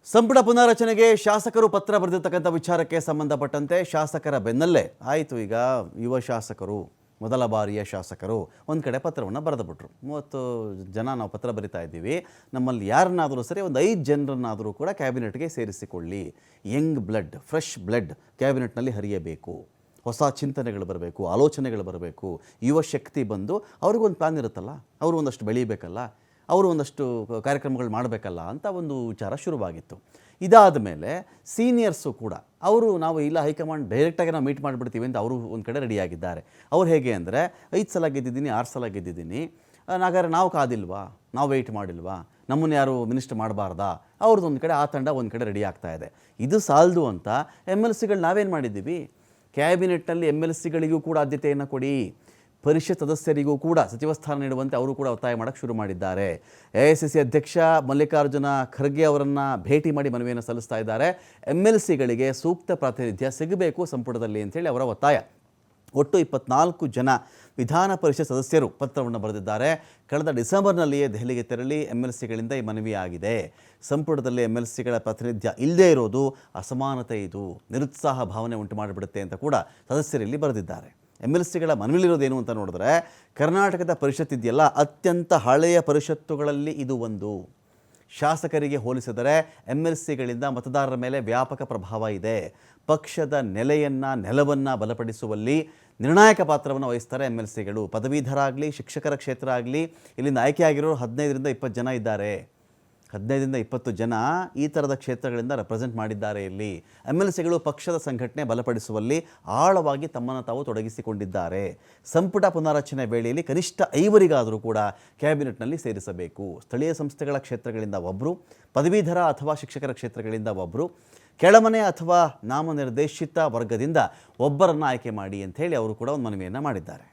ಸಂಪುಟ ಪುನಾರಚನೆಗೆ ಶಾಸಕರು ಪತ್ರ ಬರೆದಿರ್ತಕ್ಕಂಥ ವಿಚಾರಕ್ಕೆ ಸಂಬಂಧಪಟ್ಟಂತೆ ಶಾಸಕರ ಬೆನ್ನಲ್ಲೇ ಆಯಿತು. ಈಗ ಯುವ ಶಾಸಕರು, ಮೊದಲ ಬಾರಿಯ ಶಾಸಕರು ಒಂದು ಕಡೆ ಪತ್ರವನ್ನು ಬರೆದುಬಿಟ್ರು. 30 ಜನ ನಾವು ಪತ್ರ ಬರಿತಾ ಇದ್ದೀವಿ, ನಮ್ಮಲ್ಲಿ ಯಾರನ್ನಾದರೂ ಸರಿ ಒಂದು 5 ಜನರನ್ನಾದರೂ ಕೂಡ ಕ್ಯಾಬಿನೆಟ್ಗೆ ಸೇರಿಸಿಕೊಳ್ಳಿ. ಯಂಗ್ ಬ್ಲಡ್, ಫ್ರೆಶ್ ಬ್ಲಡ್ ಕ್ಯಾಬಿನೆಟ್ನಲ್ಲಿ ಹರಿಯಬೇಕು, ಹೊಸ ಚಿಂತನೆಗಳು ಬರಬೇಕು, ಆಲೋಚನೆಗಳು ಬರಬೇಕು, ಯುವ ಶಕ್ತಿ ಬಂದು ಅವ್ರಿಗೊಂದು ಪ್ಲಾನ್ ಇರುತ್ತಲ್ಲ, ಅವರು ಒಂದಷ್ಟು ಬೆಳೀಬೇಕಲ್ಲ, ಅವರು ಒಂದಷ್ಟು ಕಾರ್ಯಕ್ರಮಗಳು ಮಾಡಬೇಕಲ್ಲ ಅಂತ ಒಂದು ವಿಚಾರ ಶುರುವಾಗಿತ್ತು. ಇದಾದ ಮೇಲೆ ಸೀನಿಯರ್ಸು ಕೂಡ ಅವರು ನಾವು ಇಲ್ಲ ಹೈಕಮಾಂಡ್ ಡೈರೆಕ್ಟಾಗಿ ನಾವು ಮೀಟ್ ಮಾಡಿಬಿಡ್ತೀವಿ ಅಂತ ಅವರು ಒಂದು ಕಡೆ ರೆಡಿಯಾಗಿದ್ದಾರೆ. ಅವ್ರು ಹೇಗೆ ಅಂದರೆ 5 ಸಲ ಗೆದ್ದಿದ್ದೀನಿ, 6 ಸಲ ಗೆದ್ದಿದ್ದೀನಿ, ಹಾಗಾದ್ರೆ ನಾವು ಕಾದಿಲ್ವಾ, ನಾವು ವೆಯ್ಟ್ ಮಾಡಿಲ್ವಾ, ನಮ್ಮನ್ನು ಯಾರು ಮಿನಿಸ್ಟರ್ ಮಾಡಬಾರ್ದಾ, ಅವ್ರದ್ದು ಒಂದು ಕಡೆ, ಆ ತಂಡ ಒಂದು ಕಡೆ ರೆಡಿ ಆಗ್ತಾ ಇದೆ. ಇದು ಸಾಲದು ಅಂತ MLCಗಳು ನಾವೇನು ಮಾಡಿದ್ದೀವಿ, ಕ್ಯಾಬಿನೆಟ್ನಲ್ಲಿ MLCಗಳಿಗೂ ಕೂಡ ಆದ್ಯತೆಯನ್ನು ಕೊಡಿ, ಪರಿಷತ್ ಸದಸ್ಯರಿಗೂ ಕೂಡ ಸಚಿವ ಸ್ಥಾನ ನೀಡುವಂತೆ ಅವರು ಕೂಡ ಒತ್ತಾಯ ಮಾಡೋಕ್ಕೆ ಶುರು ಮಾಡಿದ್ದಾರೆ. AICC ಅಧ್ಯಕ್ಷ ಮಲ್ಲಿಕಾರ್ಜುನ ಖರ್ಗೆ ಅವರನ್ನು ಭೇಟಿ ಮಾಡಿ ಮನವಿಯನ್ನು ಸಲ್ಲಿಸ್ತಾ ಇದ್ದಾರೆ. MLCಗಳಿಗೆ ಸೂಕ್ತ ಪ್ರಾತಿನಿಧ್ಯ ಸಿಗಬೇಕು ಸಂಪುಟದಲ್ಲಿ ಅಂತೇಳಿ ಅವರ ಒತ್ತಾಯ. ಒಟ್ಟು 24 ಜನ ವಿಧಾನ ಪರಿಷತ್ ಸದಸ್ಯರು ಪತ್ರವನ್ನು ಬರೆದಿದ್ದಾರೆ. ಕಳೆದ ಡಿಸೆಂಬರ್ನಲ್ಲಿಯೇ ದೆಹಲಿಗೆ ತೆರಳಿ MLCಗಳಿಂದ ಈ ಮನವಿ ಆಗಿದೆ. ಸಂಪುಟದಲ್ಲಿ MLCಗಳ ಪ್ರಾತಿನಿಧ್ಯ ಇಲ್ಲದೇ ಇರೋದು ಅಸಮಾನತೆ, ಇದು ನಿರುತ್ಸಾಹ ಭಾವನೆ ಉಂಟು ಮಾಡಿಬಿಡುತ್ತೆ ಅಂತ ಕೂಡ ಸದಸ್ಯರಲ್ಲಿ ಬರೆದಿದ್ದಾರೆ. MLCಗಳ ಮನವಿಲಿರೋದೇನು ಅಂತ ನೋಡಿದ್ರೆ, ಕರ್ನಾಟಕದ ಪರಿಷತ್ ಇದೆಯಲ್ಲ, ಅತ್ಯಂತ ಹಳೆಯ ಪರಿಷತ್ತುಗಳಲ್ಲಿ ಇದು ಒಂದು. ಶಾಸಕರಿಗೆ ಹೋಲಿಸಿದರೆ MLCಗಳಿಂದ ಮತದಾರರ ಮೇಲೆ ವ್ಯಾಪಕ ಪ್ರಭಾವ ಇದೆ. ಪಕ್ಷದ ನೆಲವನ್ನು ಬಲಪಡಿಸುವಲ್ಲಿ ನಿರ್ಣಾಯಕ ಪಾತ್ರವನ್ನು ವಹಿಸ್ತಾರೆ MLCಗಳು. ಪದವೀಧರ ಆಗಲಿ, ಶಿಕ್ಷಕರ ಕ್ಷೇತ್ರ ಆಗಲಿ, ಇಲ್ಲಿಂದ ಆಯ್ಕೆಯಾಗಿರೋರು 15ರಿಂದ 20 ಜನ ಇದ್ದಾರೆ. 15ರಿಂದ 20 ಜನ ಈ ಥರದ ಕ್ಷೇತ್ರಗಳಿಂದ ರೆಪ್ರೆಸೆಂಟ್ ಮಾಡಿದ್ದಾರೆ. ಇಲ್ಲಿ MLCಗಳು ಪಕ್ಷದ ಸಂಘಟನೆ ಬಲಪಡಿಸುವಲ್ಲಿ ಆಳವಾಗಿ ತಮ್ಮನ್ನು ತಾವು ತೊಡಗಿಸಿಕೊಂಡಿದ್ದಾರೆ. ಸಂಪುಟ ಪುನಾರಚನೆ ವೇಳೆಯಲ್ಲಿ ಕನಿಷ್ಠ 5 ಕೂಡ ಕ್ಯಾಬಿನೆಟ್ನಲ್ಲಿ ಸೇರಿಸಬೇಕು. ಸ್ಥಳೀಯ ಸಂಸ್ಥೆಗಳ ಕ್ಷೇತ್ರಗಳಿಂದ ಒಬ್ಬರು, ಪದವೀಧರ ಅಥವಾ ಶಿಕ್ಷಕರ ಕ್ಷೇತ್ರಗಳಿಂದ ಒಬ್ಬರು, ಕೆಳಮನೆ ಅಥವಾ ನಾಮನಿರ್ದೇಶಿತ ವರ್ಗದಿಂದ ಒಬ್ಬರನ್ನು ಆಯ್ಕೆ ಮಾಡಿ ಅಂಥೇಳಿ ಅವರು ಕೂಡ ಒಂದು ಮನವಿಯನ್ನು ಮಾಡಿದ್ದಾರೆ.